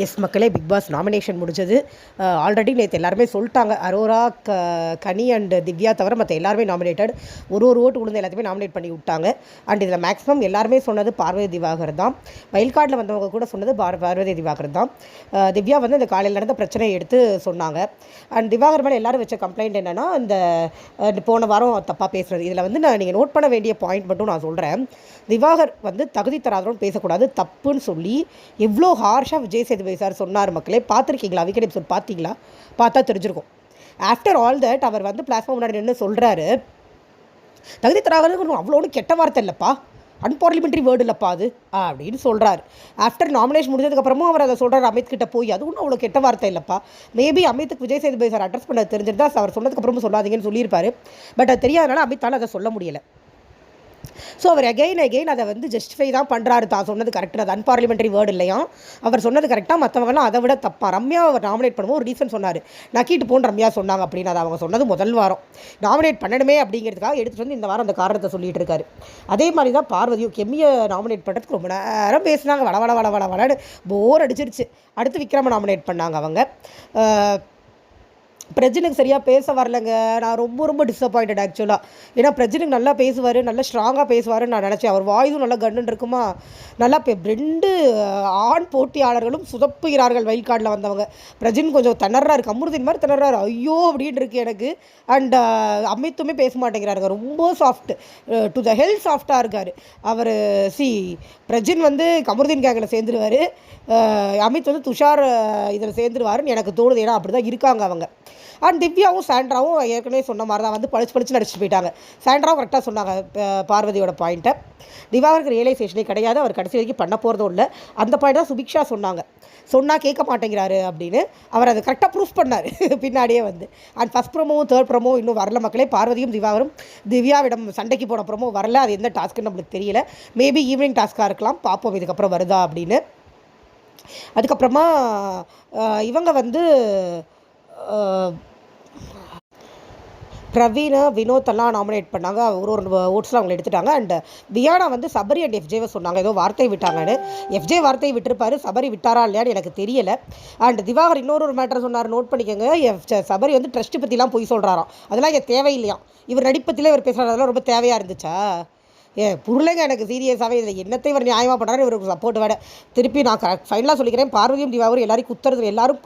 S மக்களே, big pass nomination முடிஞ்சது. Already நேற்று எல்லாருமே சொல்லிட்டாங்க, அரோரா, கனி அண்ட் திவ்யா தவிர மற்ற எல்லாருமே நாமினேட்டட். ஒரு ஓட்டு விழுந்து எல்லாத்தையுமே நாமினேட் பண்ணி விட்டாங்க. அண்ட் இதில் மேக்ஸிமம் எல்லாருமே சொன்னது பார்வதி திவாகர் தான். வயல் கார்டில் வந்தவங்க கூட சொன்னது பார்வதி திவாகர் தான். திவ்யா வந்து இந்த காலையில் நடந்த பிரச்சனையை எடுத்து சொன்னாங்க. அண்ட் திவாகர் மேலே எல்லாரும் வச்ச கம்ப்ளைண்ட் என்னென்னா, இந்த போன வாரம் தப்பாக பேசுகிறது. இதில் வந்து நீங்கள் நோட் பண்ண வேண்டிய பாயிண்ட் மட்டும் நான் சொல்கிறேன். திவாகர் வந்து தகுதி தராதவன்னு பேசக்கூடாது, தப்புன்னு சொல்லி எவ்வளோ ஹார்ஷாக விஜய் சேதுபதி சார் சொன்னார். மக்களே பார்த்துருக்கீங்களா? வீக்கெண்ட் எபிசோட் பார்த்தீங்களா? பார்த்தா தெரிஞ்சிருக்கும். ஆஃப்டர் ஆல் தட் அவர் வந்து பிளாட்ஃபார்ம் முன்னாடி நின்று சொல்கிறாரு, தகுதி தராதவங்க அவ்வளோ ஒன்றும் கெட்ட வார்த்தை இல்லைப்பா, அன்பார்லிமெண்ட்ரி வேர்டு இல்லைப்பா அது அப்படின்னு சொல்கிறார். ஆஃப்டர் நாமினேஷன் முடிஞ்சதுக்கப்புறமும் அவர் அதை சொல்கிறார் அமித் கிட்ட போய், அது ஒன்றும் அவ்வளோ கெட்ட வார்த்தை இல்லைப்பா. மேபி அமித்துக்கு விஜய் சேதுபதி சார் அட்ரஸ் பண்ண தெரிஞ்சிருந்தா அவர் சொன்னதுக்கப்புறமும் சொல்லாதீங்கன்னு சொல்லியிருப்பார். பட் அது தெரியாதனால அமித்தால் அதை சொல்ல முடியலை. ஸோ அவர் அகெயின் அதை வந்து ஜஸ்டிஃபை தான் பண்ணுறாரு. தான் சொன்னது கரெக்டாக, அது அன்பார்லிமெண்ட்ரி வேர்டு இல்லையா, அவர் சொன்னது கரெக்டாக, மற்றவங்களாம் அதை விட தப்பா. ரம்யா அவர் நாமினேட் பண்ணும்போது ஒரு ரீசன் சொன்னார், நக்கிட்டு போன்னு ரம்யா சொன்னாங்க அப்படின்னு. அதை அவங்க சொன்னது முதல் வாரம் நாமினேட் பண்ணணுமே அப்படிங்கிறதுக்காக எடுத்துகிட்டு வந்து இந்த வாரம் அந்த காரணத்தை சொல்லிட்டு இருக்காரு. அதே மாதிரி தான் பார்வதியும் கெம்மியை நாமினேட் பண்ணுறதுக்கு ரொம்ப நேரம் பேசினாங்க. வளன்னு போர் அடிச்சிருச்சு. அடுத்து விக்ரம நாமினேட் பண்ணாங்க அவங்க. பிரஜனுக்கு சரியாக பேச வரலைங்க. நான் ரொம்ப டிஸப்பாயிண்டட் ஆக்சுவலாக. ஏன்னா பிரஜனுக்கு நல்லா பேசுவார், நல்லா ஸ்ட்ராங்காக பேசுவார்னு நான் நினச்சேன். அவர் வாய்ஸும் நல்லா கன்னுன்னு இருக்குமா. நல்லா 2 ஆண் போட்டியாளர்களும் சுதப்புகிறார்கள் வைல்ட் கார்டில் வந்தவங்க. பிரஜன் கொஞ்சம் திணறாரு, கம்முருதின் மாதிரி திணறாரு. ஐயோ அப்படின்னு இருக்குது எனக்கு. அண்ட் அமித்துமே பேச மாட்டேங்கிறாருங்க, ரொம்ப சாஃப்ட், டு த ஹெல் சாஃப்டாக இருக்கார் அவர். பிரஜன் வந்து கமருதீன் கேங்கில் சேர்ந்துருவார், அமித் வந்து துஷார் இதில் சேர்ந்துருவாருன்னு எனக்கு தோணுது. ஏன்னா அப்படி தான் இருக்காங்க அவங்க. அண்ட் திவ்யாவும் சாண்ட்ராவும் ஏற்கனவே சொன்ன மாதிரி தான் வந்து பழிச்சு நடிச்சுட்டு போயிட்டாங்க. சாண்ட்ராவும் கரெக்டாக சொன்னாங்க பார்வதியோட பாயிண்ட்டை. திவாகருக்கு ரியலைசேஷனே கிடையாது, அவர் கடைசி வரைக்கும் பண்ண போகிறதும் இல்லை. அந்த பாயிண்ட் தான் சுபிக்ஷா சொன்னால் கேட்க மாட்டேங்கிறாரு அப்படின்னு. அவர் அதை கரெக்டாக ப்ரூஃப் பண்ணார் பின்னாடியே வந்து. அண்ட் ஃபஸ்ட் ப்ரோமோவும் தேர்ட் ப்ரோமோவும் இன்னும் வரல மக்களே. பார்வதியும் திவாகரும் திவ்யாவிடம் சண்டைக்கு போன ப்ரோமோ வரல. அது எந்த டாஸ்க்குன்னு நம்மளுக்கு தெரியல. மேபி ஈவினிங் டாஸ்க்காக இருக்கலாம், பார்ப்போம் இதுக்கப்புறம் வருதா அப்படின்னு. அதுக்கப்புறமா இவங்க வந்து பிரவீன், வினோத் எல்லாம் நாமினேட் பண்ணாங்க. ஒரு ஓட்ஸ்லாம் அவங்களை எடுத்துட்டாங்க. அண்ட் வியானா வந்து சபரி அண்ட் எஃப்ஜேவை சொன்னாங்க, ஏதோ வார்த்தை விட்டாங்கன்னு. எஃப்ஜே வார்த்தையை விட்டுருப்பாரு, சபரி விட்டாரா இல்லையான்னு எனக்கு தெரியலை. அண்ட் திவாகர் இன்னொரு மேட்டர் சொன்னார், நோட் பண்ணிக்கோங்க. சபரி வந்து ட்ரஸ்ட் பற்றிலாம் போய் சொல்கிறாராம். அதெல்லாம் இங்கே தேவையில்லையாம். இவர் நடிப்பத்திலே இவர் பேசுகிறார், அதெல்லாம் ரொம்ப தேவையாக இருந்துச்சா? புரியலைங்க எனக்கு சீரியஸாகவே. இதில் என்னத்தை இவர் நியாயமாக பண்ணுறாரு, இவருக்கு சப்போர்ட் வேட. திருப்பி நான் ஃபைனலாக சொல்லிக்கிறேன், பார்வதியும் திவாகரும் எல்லாரும் குத்துறது, எல்லாரும்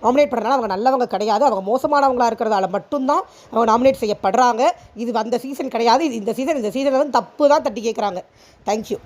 நாமினேட் பண்ணுறதுனால அவங்க நல்லவங்க கிடையாது, அவங்க மோசமானவங்களாக இருக்கிறதால மட்டும்தான் அவங்க நாமினேட் செய்யப்படுறாங்க. இது அந்த சீசன் கிடையாது, இது இந்த சீசன் வந்து தப்பு தான் தட்டி கேட்குறாங்க. தேங்க்யூ.